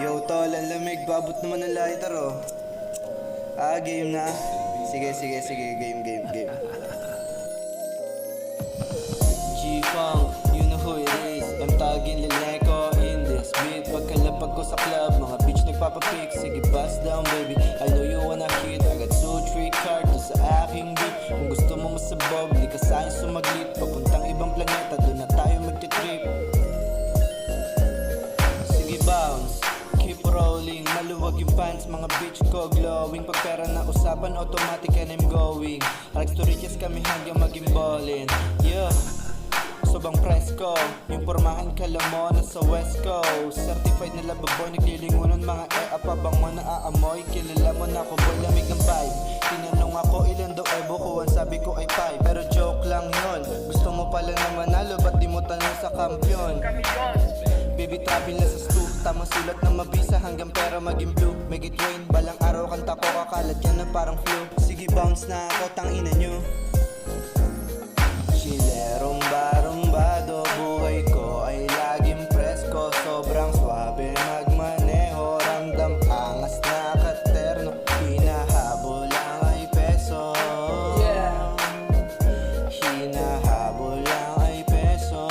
Yo tol, ang lamig, babot naman ng lighter oh. Game na. Sige, game. G-Funk, you know who it is. M-Tagin, Lileko in this beat. Pagkalapag ko sa club, mga bitch nagpapapik. Sige, bust down baby, I know you wanna hit. I got 2-3 card to sa aking beat. Kung gusto mo masabog, di ka sa'kin sumaglit. Papuntang ibang planeta, doon na tayo magtitrip. Sige, bounce, keep rolling. Maluwag yung pants, mga bitch ko glowing. Pag pera na usapan, automatic and I'm going. Rags to riches kami hanggang maging ballin'. Yeah, sobrang presko. Yung pormahan kala mo nasa West Coast. Certified na lababoy, naglilingunan mga apabang mo na aamoy. Kilala mo na ako boy, lamig ng vibe. Tinanong ako ilan daw ay bukuan, sabi ko ay 5. Pero joke lang yun, gusto mo pala na manalo, ba't di mo tanong sa kampiyon? Baby travel na sa stoop, tamang sulat na mabisa hanggang pera maging blue. Make it rain, balang araw kanta ko, kakalat yan na parang flu. Sige bounce na ako, tangina nyo. Chilerong barumbado, buhay ko ay laging presko. Sobrang swabe magmaneho, ramdam angas na katerno. Hinahabol lang ay peso. Hinahabol lang ay peso.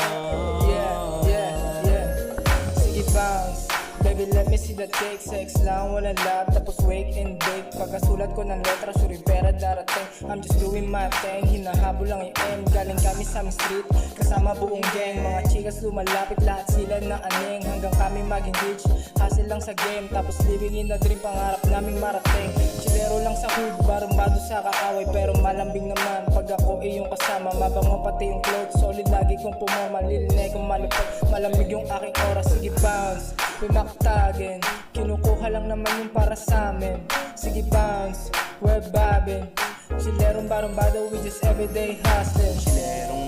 Sige bounce, baby let me see that cake. Sex lang, walang love, tapos wake and bake. Pagkasulat ko ng letra, suri pera darating. I'm just doing my thing, hinahabol lang yung M. Galing kami sa aming street, kasama buong gang. Mga chikas lumalapit, lahat sila na aning. Hanggang kami maging rich, hustle lang sa game. Tapos living in a dream, pangarap naming marating. Chilero lang sa hood, barumbado sa kaaway. Pero malambing naman, pag ako iyong kasama. Mabango pati yung clothes, solid lagi kong pumama. Lilinay kong malupot, malamig yung aking oras. Sige bounce, pimaktagin. Kinukuha lang naman yung para sa amin. Sige bounce, we're bobbing. Chilerong barumbado, we just everyday hustling. Chilerong